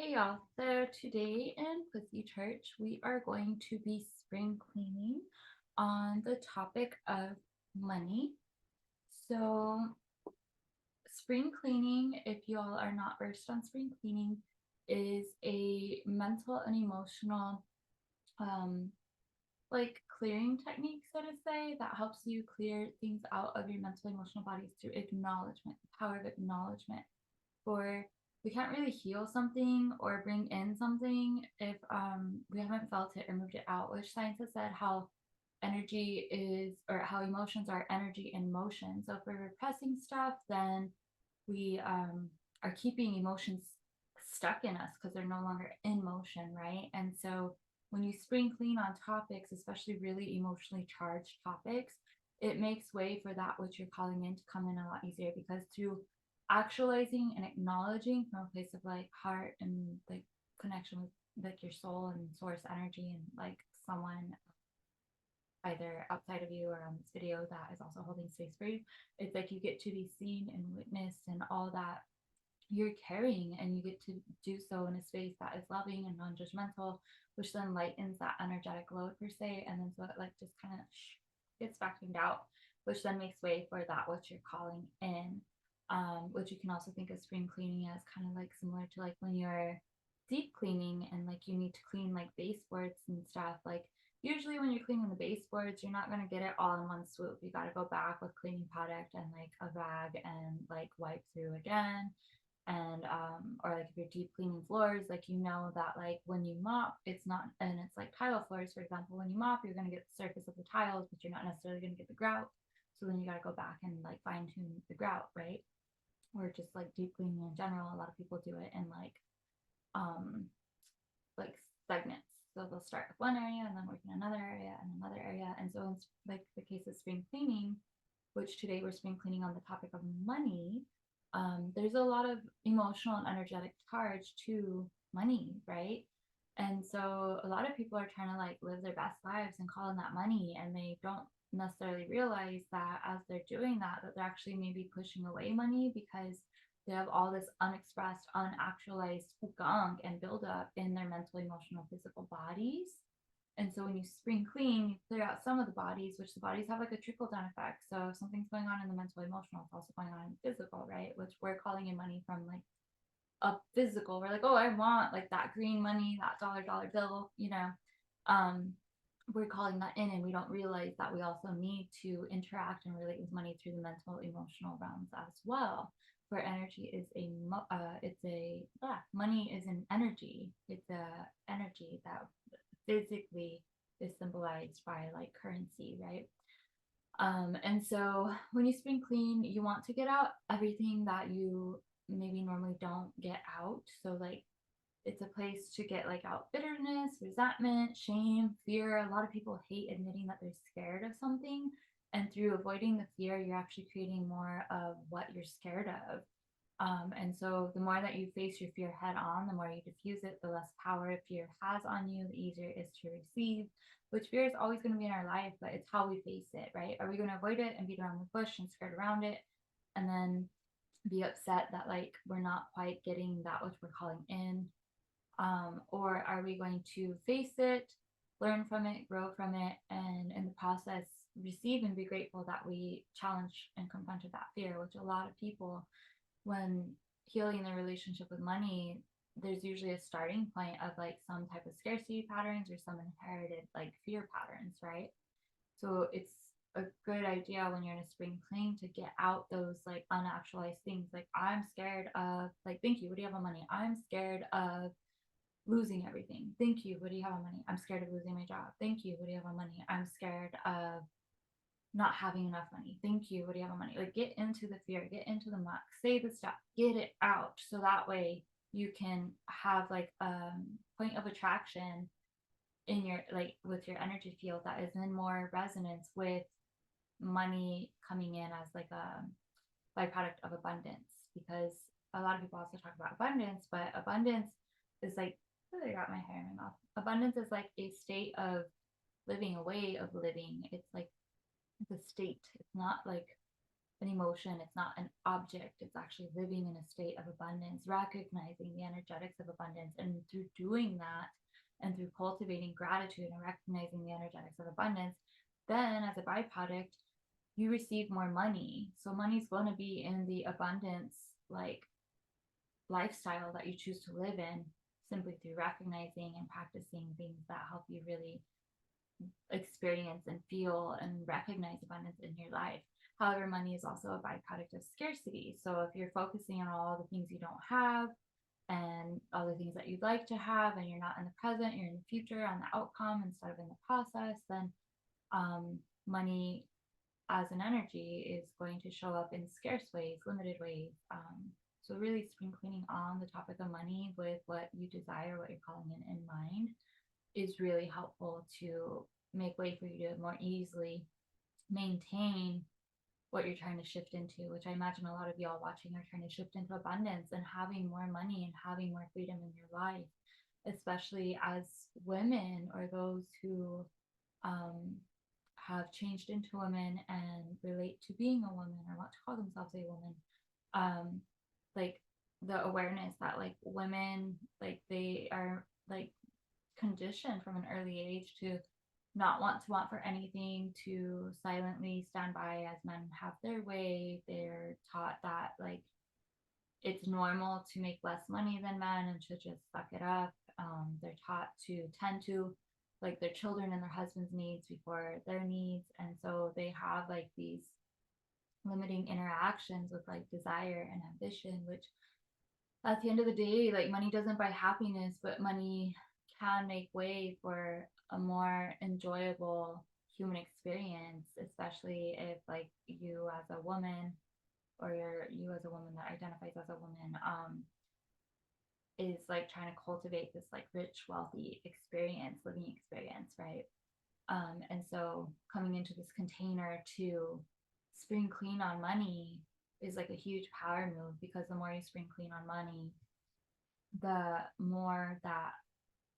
Hey y'all, so today in Pussy Church, we are going to be spring cleaning on the topic of money. So, spring cleaning, if you all are not versed on spring cleaning, is a mental and emotional um, clearing technique, so to say, that helps you clear things out of your mental emotional bodies through acknowledgement, the power of acknowledgement. For we can't really heal something or bring in something if we haven't felt it or moved it out, which science has said how energy is, or how emotions are energy in motion. So if we're repressing stuff, then we are keeping emotions stuck in us because they're no longer in motion, right? And so when you spring clean on topics, especially really emotionally charged topics, it makes way for that which you're calling in to come in a lot easier, because through actualizing and acknowledging from a place of like heart and like connection with like your soul and source energy and like someone either outside of you or on this video that is also holding space for you, it's like you get to be seen and witnessed and all that you're carrying, and you get to do so in a space that is loving and non-judgmental, which then lightens that energetic load per se, and then so it like just kind of gets vacuumed out, which then makes way for that which you're calling in, which you can also think of spring cleaning as kind of like similar to like when you're deep cleaning and like you need to clean like baseboards and stuff. Like usually when you're cleaning the baseboards, you're not going to get it all in one swoop. You got to go back with cleaning product and like a rag and like wipe through again, and or like if you're deep cleaning floors, like you know that like when you mop, it's not, and it's like tile floors, for example, when you mop you're going to get the surface of the tiles, but you're not necessarily going to get the grout, so then you got to go back and like fine tune the grout, right? Or just like deep cleaning in general, a lot of people do it in um like segments, so they'll start with one area and then work in another area and another area. And so in like the case of spring cleaning, which today we're spring cleaning on the topic of money, there's a lot of emotional and energetic charge to money, right? And so a lot of people are trying to like live their best lives and call in that money, and they don't necessarily realize that as they're doing that, that they're actually maybe pushing away money because they have all this unexpressed, unactualized gunk and buildup in their mental, emotional, physical bodies. And so when you spring clean, you clear out some of the bodies, which the bodies have like a trickle down effect. So if something's going on in the mental, emotional, it's also going on in the physical, right? Which we're calling in money from like a physical. We're like, oh, I want like that green money, that dollar bill, you know. Um, we're calling that in, and we don't realize that we also need to interact and relate with money through the mental, emotional realms as well. Where energy is money is an energy. It's a energy that physically is symbolized by like currency, right? And so when you spring clean, you want to get out everything that you maybe normally don't get out. So like it's a place to get like out bitterness, resentment, shame, fear. A lot of people hate admitting that they're scared of something. And through avoiding the fear, you're actually creating more of what you're scared of. And so the more that you face your fear head on, the more you diffuse it, the less power fear has on you, the easier it is to receive, which fear is always going to be in our life, but it's how we face it, right? Are we going to avoid it and beat around the bush and skirt around it and then be upset that like we're not quite getting that which we're calling in? Or are we going to face it, learn from it, grow from it, and in the process receive and be grateful that we challenged and confronted that fear, which a lot of people, when healing their relationship with money, there's usually a starting point of like some type of scarcity patterns or some inherited like fear patterns, right? So it's a good idea when you're in a spring clean to get out those like unactualized things. Like I'm scared of, like, thank you, what do you have on money? I'm scared of losing everything. Thank you, what do you have on money? I'm scared of losing my job. Thank you, what do you have on money? I'm scared of not having enough money. Thank you. What do you have on money? Like get into the fear, get into the muck, say the stuff, get it out. So that way you can have like point of attraction in your like with your energy field that is in more resonance with money coming in as like a byproduct of abundance. Because a lot of people also talk about abundance, but abundance is like, oh, I got my hair in my mouth. Abundance is like a state of living, a way of living. It's like the state. It's not like an emotion, it's not an object, it's actually living in a state of abundance, recognizing the energetics of abundance. And through doing that, and through cultivating gratitude and recognizing the energetics of abundance, then as a byproduct, you receive more money. So money's going to be in the abundance like lifestyle that you choose to live in, simply through recognizing and practicing things that help you really experience and feel and recognize abundance in your life. However, money is also a byproduct of scarcity. So if you're focusing on all the things you don't have and all the things that you'd like to have, and you're not in the present, you're in the future on the outcome instead of in the process, then money as an energy is going to show up in scarce ways, limited ways. So really spring cleaning on the topic of money with what you desire, what you're calling in mind, is really helpful to make way for you to more easily maintain what you're trying to shift into, which I imagine a lot of y'all watching are trying to shift into abundance and having more money and having more freedom in your life, especially as women or those who have changed into women and relate to being a woman or want to call themselves a woman. Like the awareness that like women, like they are like conditioned from an early age to not want for anything, to silently stand by as men have their way. They're taught that like it's normal to make less money than men and should just suck it up. They're taught to tend to like their children and their husband's needs before their needs, and so they have like these limiting interactions with like desire and ambition, which at the end of the day, like money doesn't buy happiness, but money can make way for a more enjoyable human experience, especially if like you as a woman, or you as a woman that identifies as a woman, is like trying to cultivate this like rich, wealthy experience, living experience, right? And so coming into this container to spring clean on money is like a huge power move, because the more you spring clean on money, the more that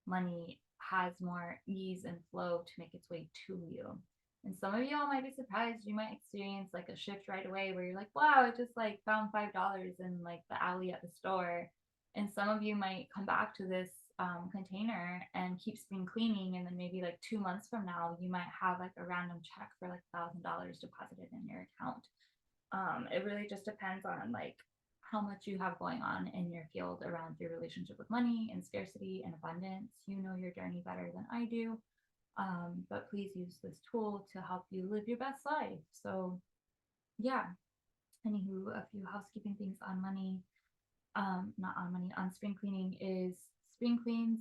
money has more ease and flow to make its way to you. And some of y'all might be surprised. You might experience like a shift right away where you're like, wow, I just like found $5 in like the alley at the store. And some of you might come back to this container and keep spring cleaning. And then maybe like 2 months from now, you might have like a random check for like $1,000 deposited in your account. It really just depends on like how much you have going on in your field around your relationship with money and scarcity and abundance. You know your journey better than I do. But please use this tool to help you live your best life. So yeah, anywho, a few housekeeping things on money, not on money, on spring cleaning is spring cleans.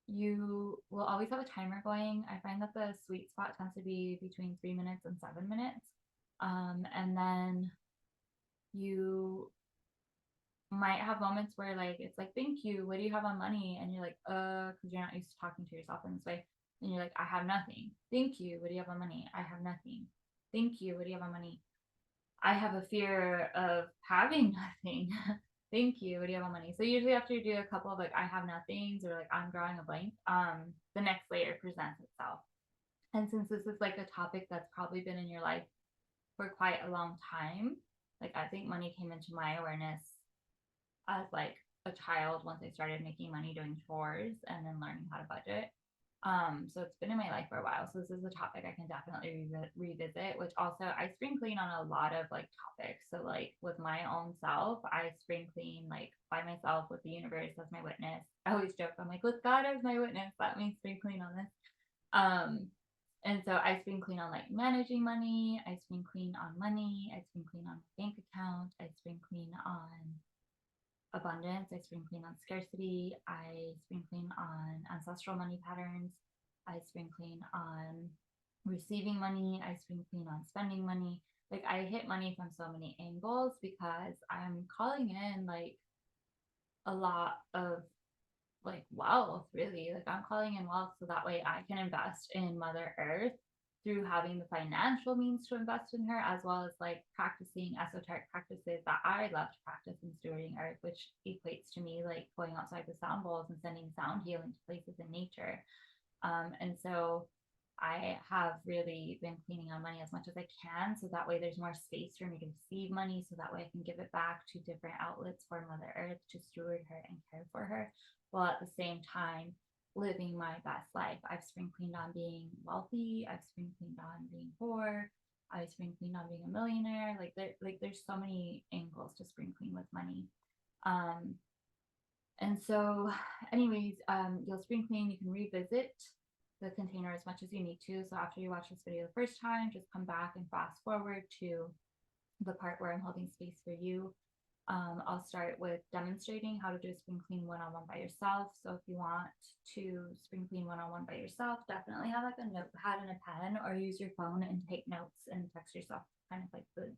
You will always have a timer going. I find that the sweet spot tends to be between 3 minutes and 7 minutes. And then you might have moments where like it's like, thank you, what do you have on money? And you're like, because you're not used to talking to yourself in this way. And you're like, I have nothing. Thank you, what do you have on money? I have nothing. Thank you, what do you have on money? I have a fear of having nothing. Thank you, what do you have on money? So usually after you do a couple of like I have nothings or like I'm drawing a blank, the next layer presents itself. And since this is like a topic that's probably been in your life for quite a long time, like I think money came into my awareness as like a child once I started making money doing chores and then learning how to budget. So it's been in my life for a while. So this is a topic I can definitely revisit, which also I spring clean on a lot of like topics. So like with my own self, I spring clean like by myself with the universe as my witness. I always joke, I'm like, with God as my witness, that means spring clean on this. And so I spring clean on like managing money. I spring clean on money. I spring clean on bank account. I spring clean on abundance. I spring clean on scarcity. I spring clean on ancestral money patterns. I spring clean on receiving money. I spring clean on spending money. Like I hit money from so many angles because I'm calling in like a lot of like wealth, really. Like I'm calling in wealth so that way I can invest in Mother Earth through having the financial means to invest in her, as well as like practicing esoteric practices that I love to practice in stewarding Earth, which equates to me like going outside the sound bowls and sending sound healing to places in nature. And so I have really been cleaning on money as much as I can. So that way there's more space for me to receive money. So that way I can give it back to different outlets for Mother Earth to steward her and care for her, while at the same time living my best life. I've spring cleaned on being wealthy. I've spring cleaned on being poor. I've spring cleaned on being a millionaire. There's so many angles to spring clean with money. Um, and so, anyways, you'll spring clean. You can revisit the container as much as you need to. So after you watch this video the first time, just come back and fast forward to the part where I'm holding space for you. I'll start with demonstrating how to do a spring clean one-on-one by yourself. So if you want to spring clean one-on-one by yourself, definitely have like a notepad and a pen, or use your phone and take notes and text yourself kind of like the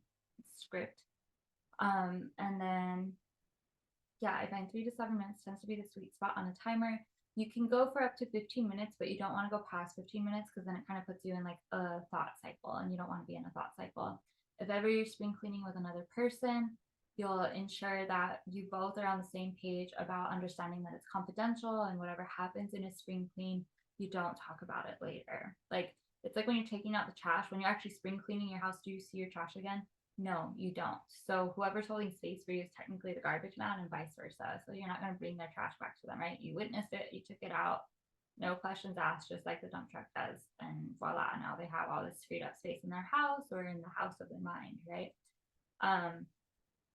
script. And then yeah, I find 3 to 7 minutes tends to be the sweet spot on a timer. You can go for up to 15 minutes, but you don't want to go past 15 minutes because then it kind of puts you in like a thought cycle, and you don't want to be in a thought cycle. If ever you're spring cleaning with another person, you'll ensure that you both are on the same page about understanding that it's confidential, and whatever happens in a spring clean, you don't talk about it later. Like, it's like when you're taking out the trash, when you're actually spring cleaning your house, do you see your trash again? No, you don't. So whoever's holding space for you is technically the garbage man, and vice versa. So you're not going to bring their trash back to them, right? You witnessed it, you took it out, no questions asked, just like the dump truck does. And voila, now they have all this freed up space in their house or in the house of their mind, right? Um,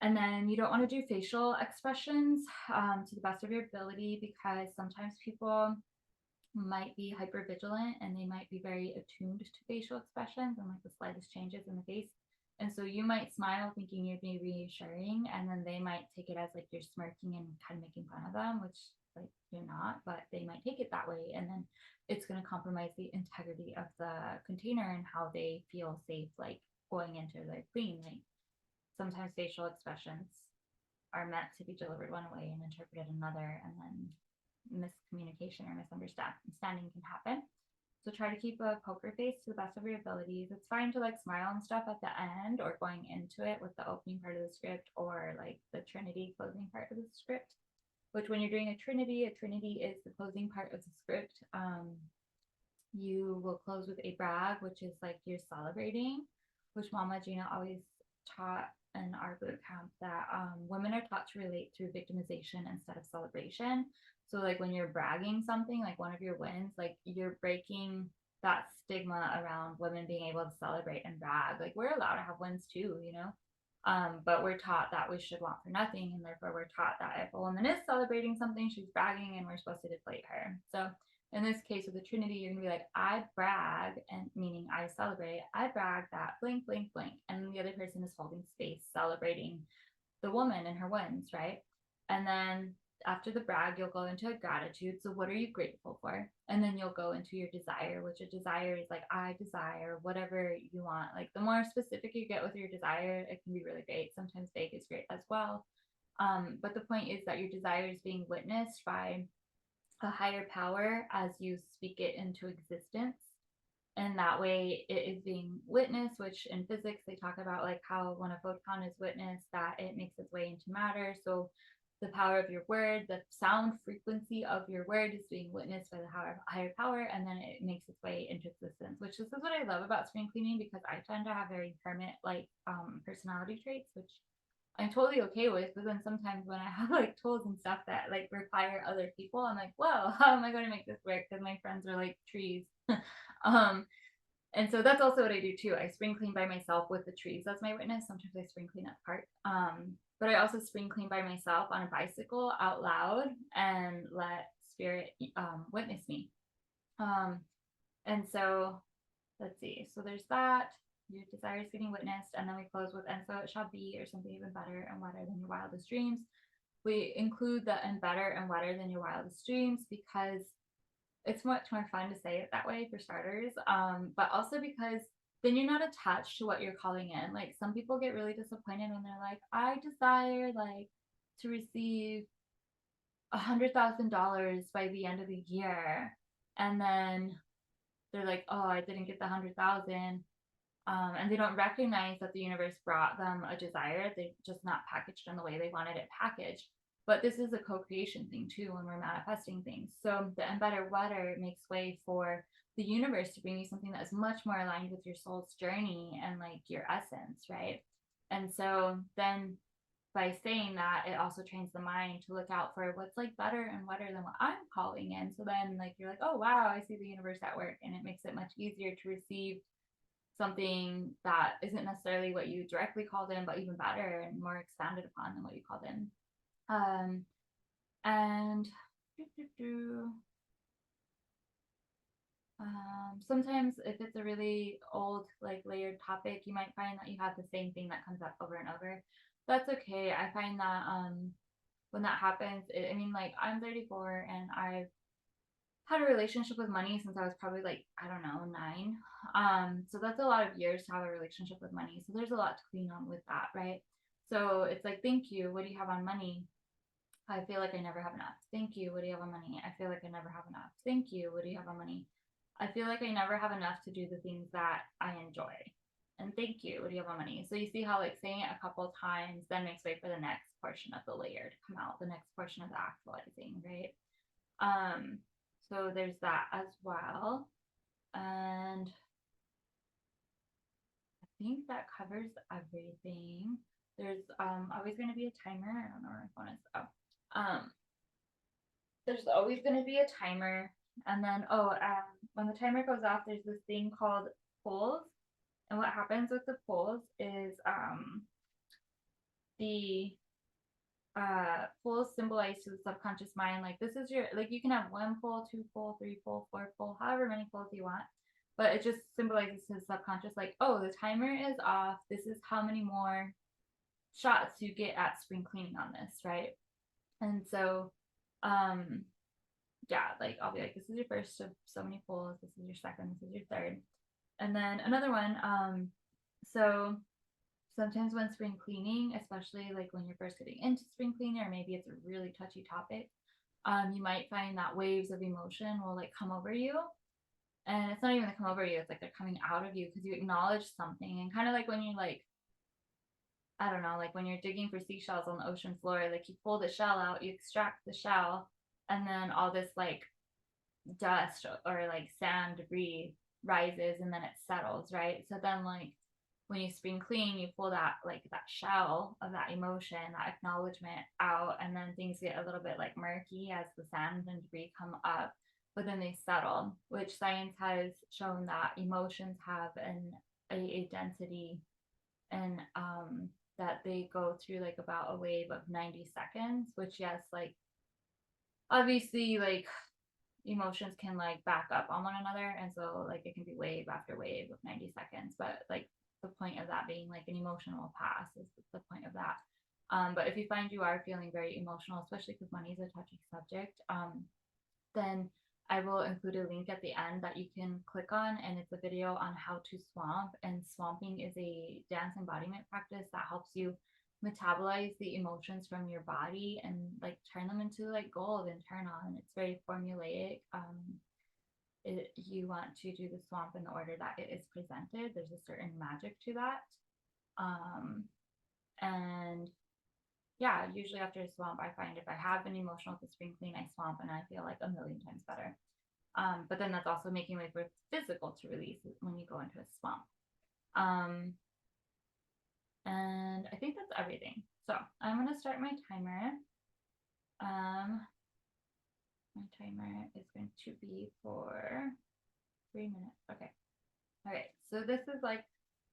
and then you don't want to do facial expressions to the best of your ability, because sometimes people might be hyper vigilant and they might be very attuned to facial expressions and like the slightest changes in the face. And so you might smile thinking you're being reassuring, and then they might take it as like you're smirking and kind of making fun of them, which like you're not, but they might take it that way. And then it's going to compromise the integrity of the container and how they feel safe, like going into their clean. Like, sometimes facial expressions are meant to be delivered one way and interpreted another, and then miscommunication or misunderstanding can happen. So try to keep a poker face to the best of your abilities. It's fine to like smile and stuff at the end or going into it with the opening part of the script, or like the Trinity closing part of the script. Which, when you're doing a Trinity is the closing part of the script. You will close with a brag, which is like you're celebrating, which Mama Gena always taught in our boot camp, that women are taught to relate through victimization instead of celebration. So like when you're bragging something, like one of your wins, like you're breaking that stigma around women being able to celebrate and brag. Like, we're allowed to have wins too, you know. But we're taught that we should want for nothing, and therefore we're taught that if a woman is celebrating something, she's bragging, and we're supposed to deflate her. So in this case with the Trinity, you're gonna be like, I brag, and meaning I celebrate, I brag that blank, blank, blank. And the other person is holding space, celebrating the woman and her wins, right? And then after the brag, you'll go into a gratitude. So what are you grateful for? And then you'll go into your desire, which a desire is like, I desire whatever you want. Like, the more specific you get with your desire, it can be really great. Sometimes vague is great as well. But the point is that your desire is being witnessed by a higher power as you speak it into existence. And that way it is being witnessed, which in physics they talk about like how when a photon is witnessed, that it makes its way into matter. So the power of your word, the sound frequency of your word is being witnessed by the higher power, and then it makes its way into existence. Which, this is what I love about spring cleaning, because I tend to have very hermit like personality traits, which I'm totally okay with. But then sometimes when I have like tools and stuff that like require other people, I'm like, whoa, how am I going to make this work? Because my friends are like trees. um, and so that's also what I do too. I spring clean by myself with the trees as my witness. Sometimes I spring clean apart. But I also spring clean by myself on a bicycle out loud and let spirit witness me. Um, and so let's see. So there's that. Your desire is getting witnessed. And then we close with, and so it shall be, or something even better and wetter than your wildest dreams. We include the and better and wetter than your wildest dreams because it's much more fun to say it that way, for starters. But also because then you're not attached to what you're calling in. Like, some people get really disappointed when they're like, I desire like to receive $100,000 by the end of the year. And then they're like, oh, I didn't get the 100,000. And they don't recognize that the universe brought them a desire. They just not packaged in the way they wanted it packaged. But this is a co-creation thing too when we're manifesting things. So the embittered water makes way for the universe to bring you something that is much more aligned with your soul's journey and like your essence, right? And so then by saying that, it also trains the mind to look out for what's like better and wetter than what I'm calling in. So then like you're like, oh wow, I see the universe at work, and it makes it much easier to receive something that isn't necessarily what you directly called in, but even better and more expanded upon than what you called in. Um, and sometimes if it's a really old, like layered topic, you might find that you have the same thing that comes up over and over. That's okay. I find that when that happens, I mean, like I'm 34 and I've had a relationship with money since I was probably like, I don't know, 9. So that's a lot of years to have a relationship with money. So there's a lot to clean on with that, right? So it's like, thank you. What do you have on money? I feel like I never have enough. Thank you. What do you have on money? I feel like I never have enough. Thank you. What do you have on money? I feel like I never have enough to do the things that I enjoy. And thank you. What do you have on money? So you see how like saying it a couple of times then makes way for the next portion of the layer to come out, the next portion of the actualizing, right? So there's that as well. And I think that covers everything. There's always going to be a timer. I don't know where my phone is. There's always going to be a timer. And then, when the timer goes off, there's this thing called polls. And what happens with the polls is the polls symbolize to the subconscious mind, like this is your, like you can have 1 poll, 2 poll, 3 poll, 4 poll, however many polls you want, but it just symbolizes to the subconscious, like, oh, the timer is off, this is how many more shots you get at spring cleaning on this, right? And so yeah, like I'll be like, this is your first of so many polls, this is your second, this is your third, and then another one. So sometimes when spring cleaning, especially like when you're first getting into spring cleaning, or maybe it's a really touchy topic, you might find that waves of emotion will like come over you. And it's not even to come over you, it's like they're coming out of you because you acknowledge something. And kind of like when you like, I don't know, like when you're digging for seashells on the ocean floor, like you pull the shell out, you extract the shell, and then all this like dust or like sand debris rises and then it settles, right? So then like when you spring clean, you pull that like that shell of that emotion, that acknowledgement out, and then things get a little bit like murky as the sand and debris come up, but then they settle, which science has shown that emotions have a density, and that they go through like about a wave of 90 seconds, which yes, like obviously like emotions can like back up on one another, and so like it can be wave after wave of 90 seconds, but like the point of that being like an emotional pass is the point of that. But if you find you are feeling very emotional, especially because money is a touchy subject, then I will include a link at the end that you can click on, and it's a video on how to swamp. And swamping is a dance embodiment practice that helps you metabolize the emotions from your body and like turn them into like gold and turn on. It's very formulaic. You want to do the swamp in the order that it is presented. There's a certain magic to that. And yeah, usually after a swamp, I find if I have been emotional with the spring clean, I swamp and I feel like a million times better. But then that's also making way for physical to release when you go into a swamp. And I think that's everything. So I'm going to start my timer. My timer is going to be for 3 minutes. Okay. All right. So this is like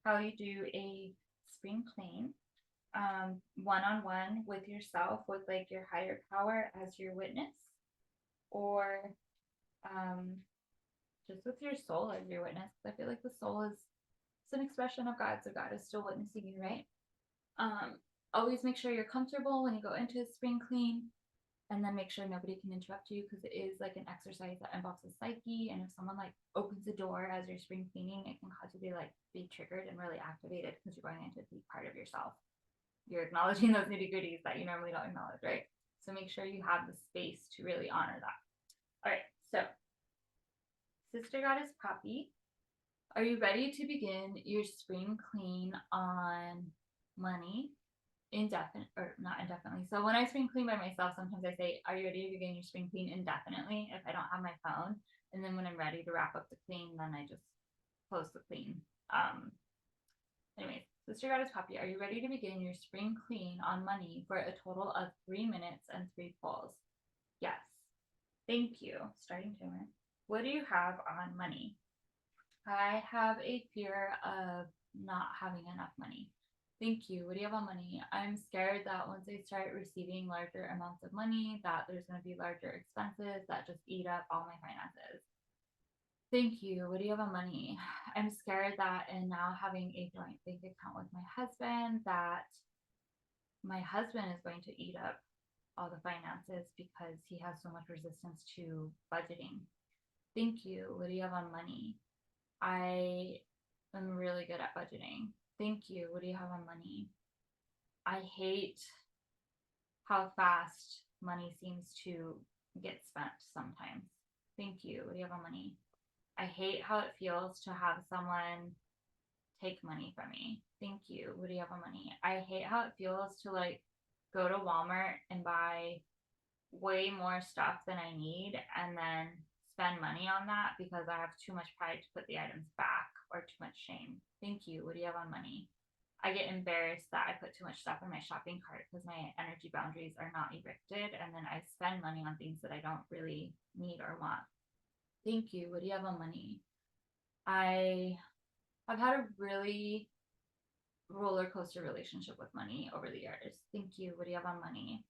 how you do a spring clean, one-on-one with yourself, with like your higher power as your witness, or just with your soul as your witness. I feel like the soul is an expression of God, so God is still witnessing you, right? Always make sure you're comfortable when you go into a spring clean, and then make sure nobody can interrupt you, because it is like an exercise that involves the psyche, and if someone like opens the door as you're spring cleaning, it can cause you to like be triggered and really activated because you're going into a deep part of yourself. You're acknowledging those nitty-gritties that you normally don't acknowledge, right? So make sure you have the space to really honor that. All right, so Sister Goddess Poppy, are you ready to begin your spring clean on money? indefinite or not indefinitely. So when I spring clean by myself, sometimes I say, "Are you ready to begin your spring clean indefinitely?" If I don't have my phone, and then when I'm ready to wrap up the clean, then I just close the clean. Anyways, Sister Goddess Poppy, are you ready to begin your spring clean on money for a total of 3 minutes and 3 pulls? Yes. Thank you. Starting timer. What do you have on money? I have a fear of not having enough money. Thank you. What do you have on money? I'm scared that once I start receiving larger amounts of money, that there's going to be larger expenses that just eat up all my finances. Thank you. What do you have on money? I'm scared that in now having a joint bank account with my husband, that my husband is going to eat up all the finances because he has so much resistance to budgeting. Thank you. What do you have on money? I am really good at budgeting. Thank you. What do you have on money? I hate how fast money seems to get spent sometimes. Thank you. What do you have on money? I hate how it feels to have someone take money from me. Thank you. What do you have on money? I hate how it feels to like go to Walmart and buy way more stuff than I need and then spend money on that because I have too much pride to put the items back or too much shame. Thank you. What do you have on money? I get embarrassed that I put too much stuff in my shopping cart because my energy boundaries are not erected, and then I spend money on things that I don't really need or want. Thank you. What do you have on money? I've had a really roller coaster relationship with money over the years. Thank you. What do you have on money?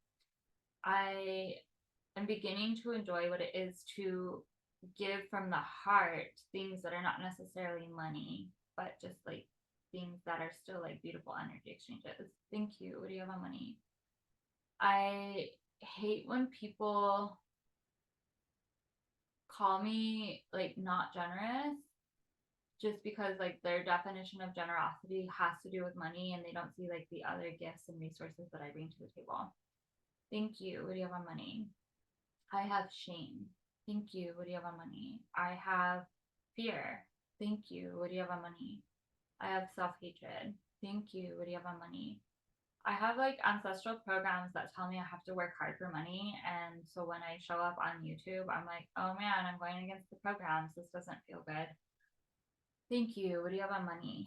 I am beginning to enjoy what it is to give from the heart things that are not necessarily money, but just like things that are still like beautiful energy exchanges. Thank you. What do you have on money? I hate when people call me like not generous just because like their definition of generosity has to do with money and they don't see like the other gifts and resources that I bring to the table. Thank you. What do you have on money? I have shame. Thank you. What do you have on money? I have fear. Thank you. What do you have on money? I have self hatred. Thank you. What do you have on money? I have like ancestral programs that tell me I have to work hard for money. And so when I show up on YouTube, I'm like, oh man, I'm going against the programs. This doesn't feel good. Thank you. What do you have on money?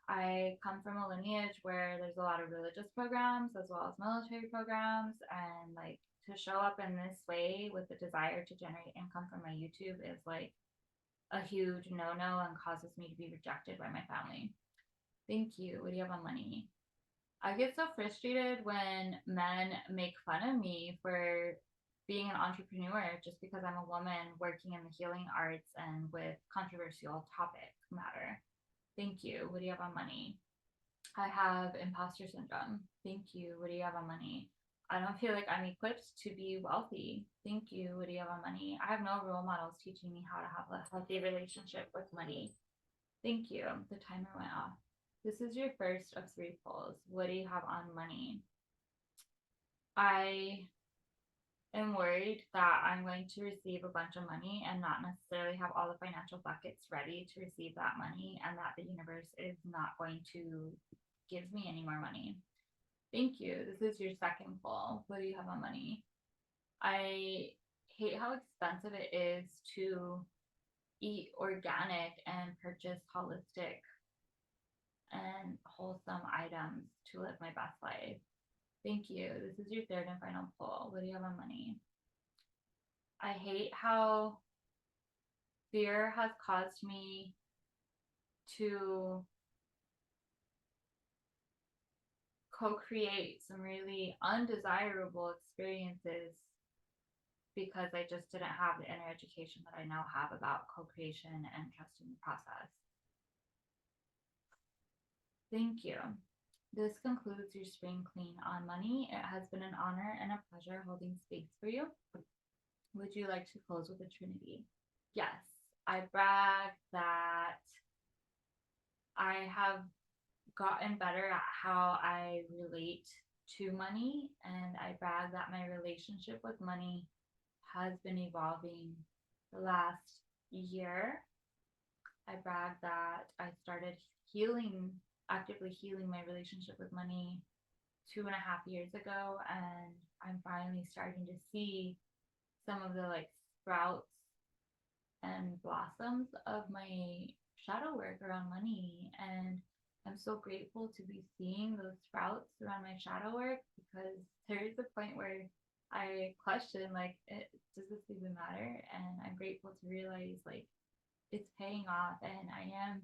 I come from a lineage where there's a lot of religious programs as well as military programs. And like to show up in this way with the desire to generate income from my YouTube is like a huge no no and causes me to be rejected by my family. Thank you. What do you have on money? I get so frustrated when men make fun of me for being an entrepreneur just because I'm a woman working in the healing arts and with controversial topic matter. Thank you. What do you have on money? I have imposter syndrome. Thank you. What do you have on money? I don't feel like I'm equipped to be wealthy. Thank you. What do you have on money? I have no role models teaching me how to have a healthy relationship with money. Thank you. The timer went off. This is your first of 3 pulls. What do you have on money? I am worried that I'm going to receive a bunch of money and not necessarily have all the financial buckets ready to receive that money, and that the universe is not going to give me any more money. Thank you. This is your second pull. What do you have on money? I hate how expensive it is to eat organic and purchase holistic and wholesome items to live my best life. Thank you. This is your third and final pull. What do you have on money? I hate how fear has caused me to co-create some really undesirable experiences because I just didn't have the inner education that I now have about co-creation and trusting the process. Thank you. This concludes your spring clean on money. It has been an honor and a pleasure holding space for you. Would you like to close with a trinity? Yes, I brag that I have gotten better at how I relate to money, and I brag that my relationship with money has been evolving the last year. I brag that I started actively healing my relationship with money 2.5 years ago, and I'm finally starting to see some of the like sprouts and blossoms of my shadow work around money. And I'm so grateful to be seeing those sprouts around my shadow work, because there is a point where I question, like, does this even matter? And I'm grateful to realize, like, it's paying off, and I am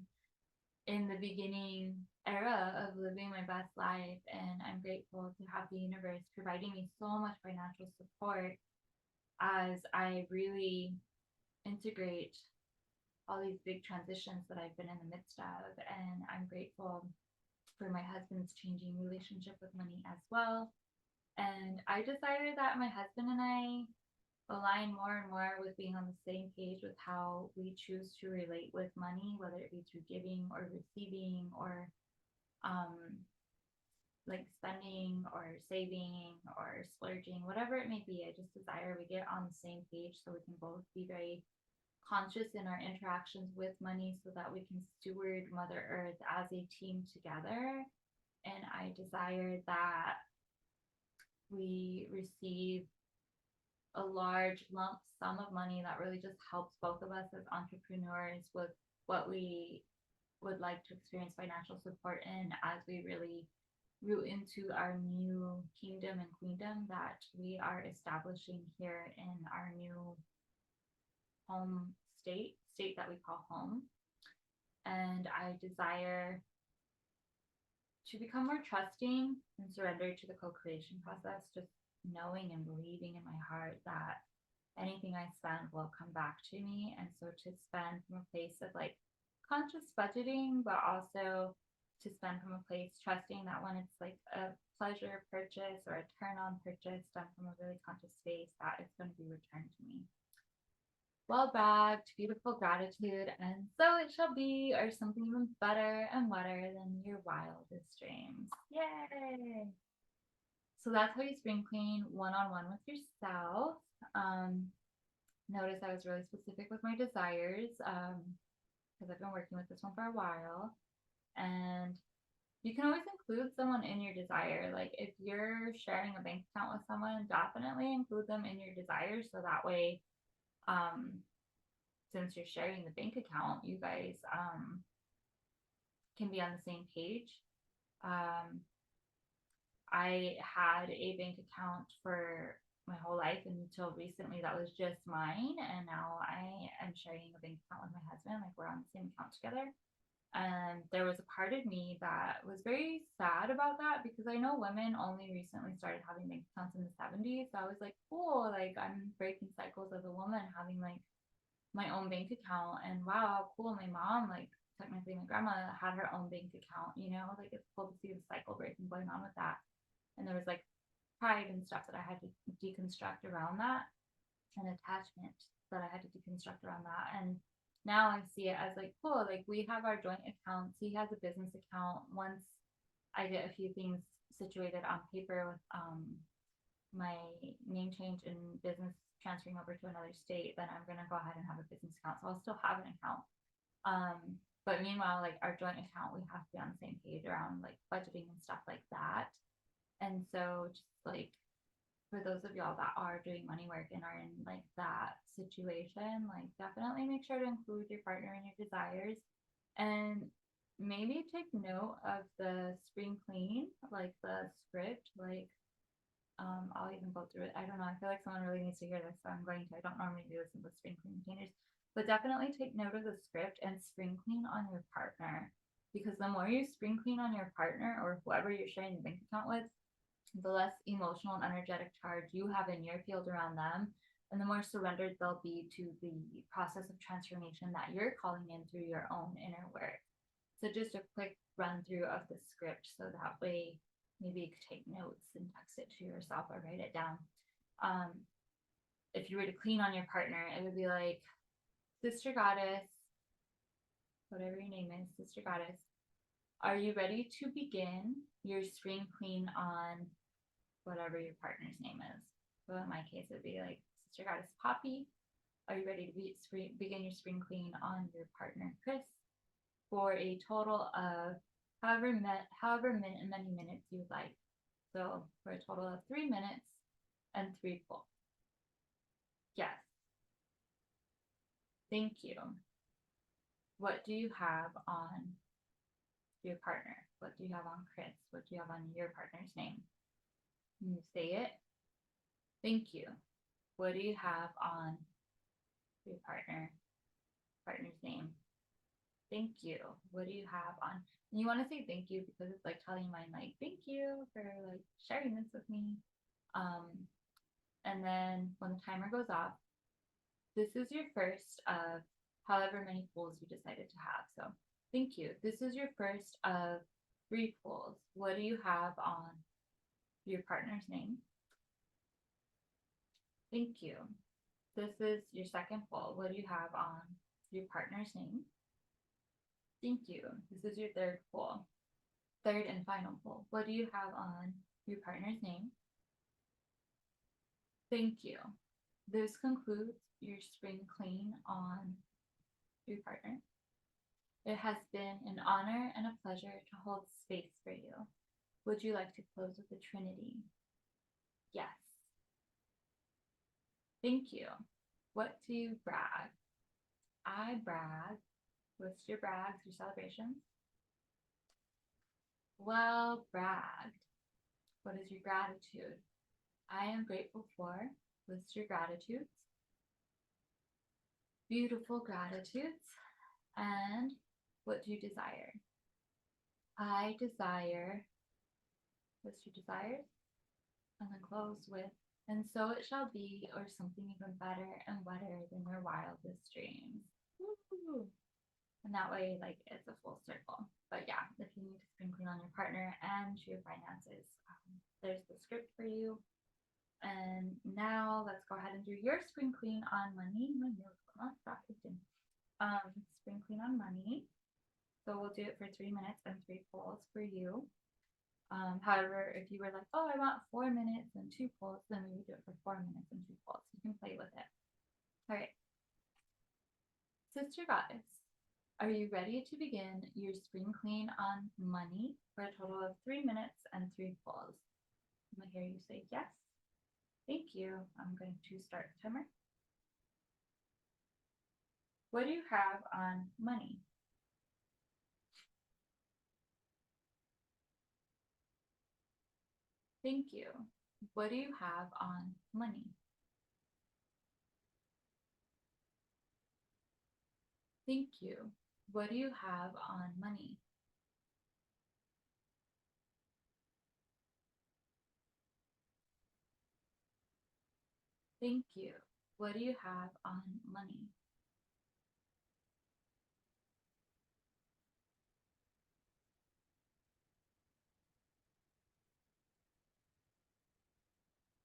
in the beginning era of living my best life. And I'm grateful to have the universe providing me so much financial support as I really integrate all these big transitions that I've been in the midst of. And I'm grateful for my husband's changing relationship with money as well. And I decided that my husband and I align more and more with being on the same page with how we choose to relate with money, whether it be through giving or receiving, or um, like spending or saving or splurging, whatever it may be. I just desire we get on the same page so we can both be very conscious in our interactions with money, so that we can steward Mother Earth as a team together. And I desire that we receive a large lump sum of money that really just helps both of us as entrepreneurs with what we would like to experience financial support in, as we really root into our new kingdom and queendom that we are establishing here in our new home state that we call home. And I desire to become more trusting and surrender to the co-creation process, just knowing and believing in my heart that anything I spend will come back to me. And so to spend from a place of like conscious budgeting, but also to spend from a place trusting that when it's like a pleasure purchase or a turn on purchase done from a really conscious space, that it's going to be returned to me. Well bagged, beautiful gratitude, and so it shall be, or something even better and wetter than your wildest dreams. Yay! So that's how you spring clean one on one with yourself. Um, Notice I was really specific with my desires, because I've been working with this one for a while. And you can always include someone in your desire. Like if you're sharing a bank account with someone, definitely include them in your desires, so that way, since you're sharing the bank account, you guys can be on the same page. Um, I had a bank account for my whole life until recently that was just mine, and now I am sharing a bank account with my husband. Like we're on the same account together. And there was a part of me that was very sad about that, because I know women only recently started having bank accounts in the 70s. So I was like, cool, like I'm breaking cycles as a woman having like my own bank account. And wow, cool, my mom, like technically my grandma had her own bank account, like it's cool to see the cycle breaking going on with that. And there was like pride and stuff that I had to deconstruct around that, and attachment that I had to deconstruct around that. And now I see it as like, cool, like we have our joint accounts. He has a business account. Once I get a few things situated on paper with my name change and business transferring over to another state, then I'm gonna go ahead and have a business account. So I'll still have an account. But meanwhile, like our joint account, we have to be on the same page around like budgeting and stuff like that. And so just like for those of y'all that are doing money work and are in like that situation, like definitely make sure to include your partner in your desires, and maybe take note of the spring clean, like the script. Like I'll even go through it. I don't know. I feel like someone really needs to hear this, so I'm going to. I don't normally do this in the spring clean containers, but definitely take note of the script and spring clean on your partner, because the more you spring clean on your partner or whoever you're sharing the bank account with, the less emotional and energetic charge you have in your field around them, and the more surrendered they'll be to the process of transformation that you're calling in through your own inner work. So just a quick run through of the script, so that way maybe you could take notes and text it to yourself or write it down. If you were to clean on your partner, it would be like, Sister Goddess, whatever your name is, Sister Goddess, are you ready to begin your spring clean on whatever your partner's name is? So in my case, it would be like, Sister Goddess Poppy, are you ready to begin your spring clean on your partner Chris for a total of however many minutes you'd like? So for a total of 3 minutes and 3 pulls. Yes. Thank you. What do you have on your partner? What do you have on Chris? What do you have on your partner's name? Can you say it? Thank you. What do you have on your partner's name? Thank you. What do you have on? And you want to say thank you because it's like telling your mind like thank you for like sharing this with me. And then when the timer goes off, this is your first of however many pulls you decided to have. So thank you. This is your first of 3 pulls. What do you have on your partner's name? Thank you. This is your second pull. What do you have on your partner's name? Thank you. This is your third pull. Third and final pull. What do you have on your partner's name? Thank you. This concludes your spring clean on your partner. It has been an honor and a pleasure to hold space for you. Would you like to close with the Trinity? Yes. Thank you. What do you brag? I brag. What's your brags, your celebrations? Well bragged. What is your gratitude? I am grateful for. What's your gratitudes? Beautiful gratitudes. And what do you desire? I desire. What's your desires? And then close with, and so it shall be, or something even better and wetter than your wildest dreams. Woo! And that way, like, it's a full circle. But yeah, if you need to spring clean on your partner and your finances, there's the script for you. And now let's go ahead and do your spring clean on money. My nails will not stop itching. Spring clean on money. So we'll do it for 3 minutes and 3 pulls for you. However, if you were like, oh, I want 4 minutes and 2 pulls, then we would do it for 4 minutes and 2 pulls. You can play with it. All right. Sister Goddess, are you ready to begin your spring clean on money for a total of 3 minutes and 3 pulls? I'm going to hear you say yes. Thank you. I'm going to start the timer. What do you have on money? Thank you. What do you have on money? Thank you. What do you have on money? Thank you. What do you have on money?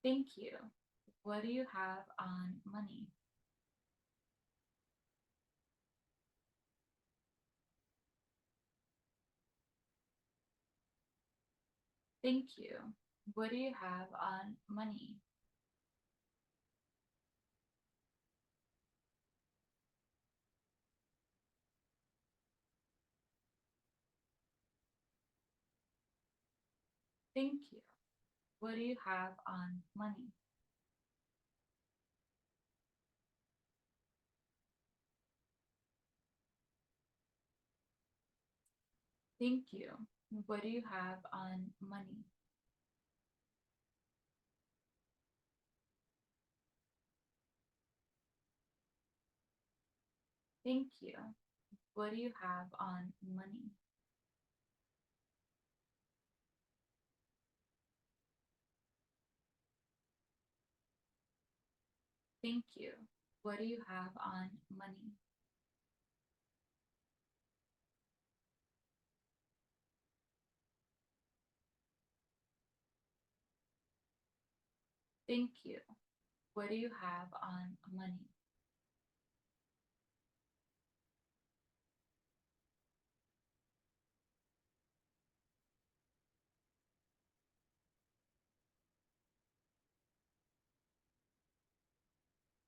Thank you. What do you have on money? Thank you. What do you have on money? Thank you. What do you have on money? Thank you. What do you have on money? Thank you. What do you have on money? Thank you. What do you have on money? Thank you. What do you have on money?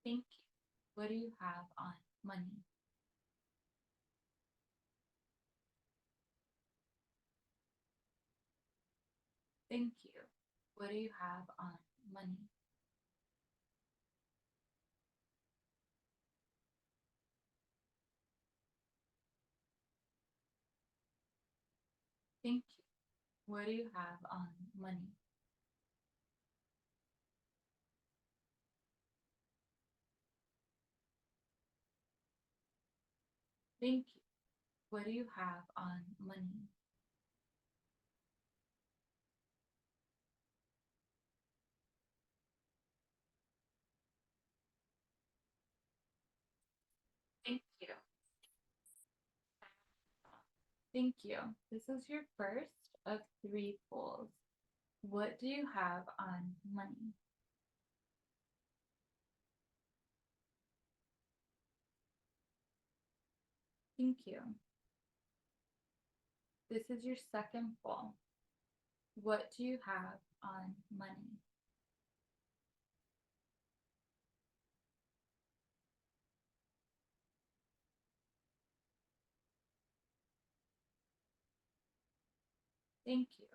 Thank you. What do you have on money? Thank you. What do you have on money? Thank you. What do you have on money? Thank you. What do you have on money? Thank you. Thank you. This is your first of three polls. What do you have on money? Thank you. This is your second poll. What do you have on money? Thank you.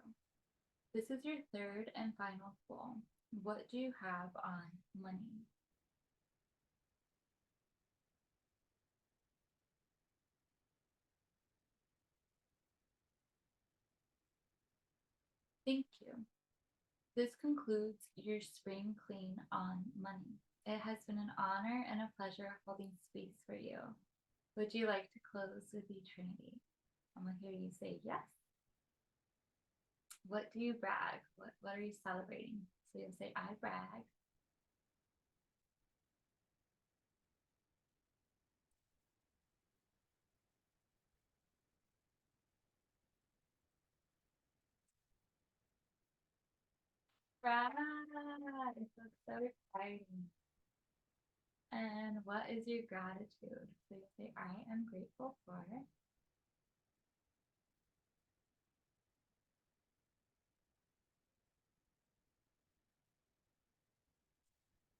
This is your third and final poll. What do you have on money? Thank you. This concludes your spring clean on money. It has been an honor and a pleasure holding space for you. Would you like to close with eternity? I'm going to hear you say yes. What do you brag? What are you celebrating? So you'll say, I brag. Brag. It's so exciting. And what is your gratitude? So you say, I am grateful for.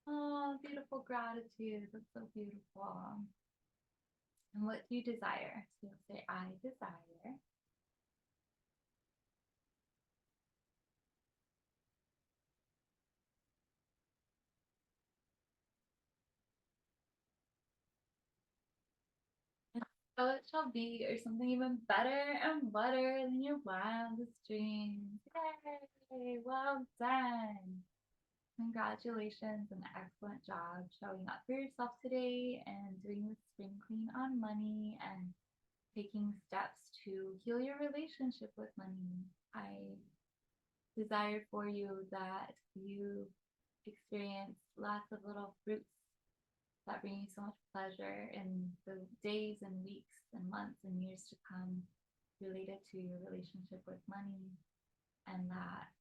Oh, beautiful gratitude. That's so beautiful. And what do you desire? So you'll say, I desire. And so it shall be, or something even better and better than your wildest dreams. Yay! Well done. Congratulations, an excellent job showing up for yourself today and doing the spring clean on money and taking steps to heal your relationship with money. I desire for you that you experience lots of little fruits that bring you so much pleasure in the days and weeks and months and years to come related to your relationship with money, and that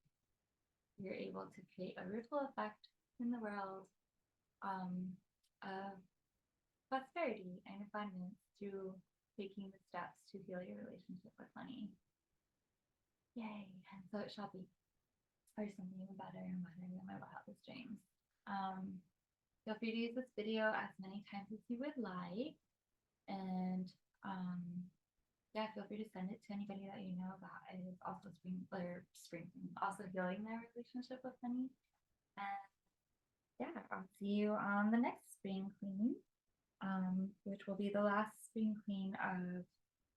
you're able to create a ripple effect in the world of prosperity and abundance through taking the steps to heal your relationship with money. Yay! And so it shall be, or something even better and better than my wildest dreams. Feel free to use this video as many times as you would like, and yeah, feel free to send it to anybody that you know that is also also healing their relationship with money. And yeah, I'll see you on the next spring clean, which will be the last spring clean of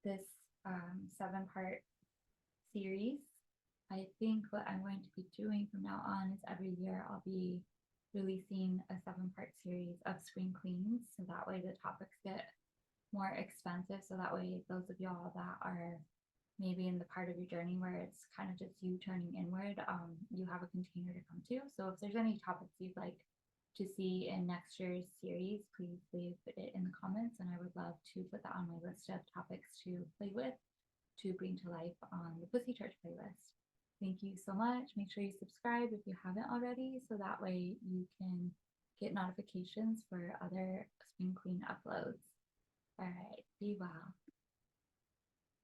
this 7-part series. I think what I'm going to be doing from now on is every year I'll be releasing a 7-part series of spring cleans, so that way the topics get more expensive. So that way those of y'all that are maybe in the part of your journey where it's kind of just you turning inward, you have a container to come to. So if there's any topics you'd like to see in next year's series, please leave it in the comments, and I would love to put that on my list of topics to play with, to bring to life on the Pussy Church playlist. Thank you so much. Make sure you subscribe if you haven't already, so that way you can get notifications for other spring clean uploads. All right, be well.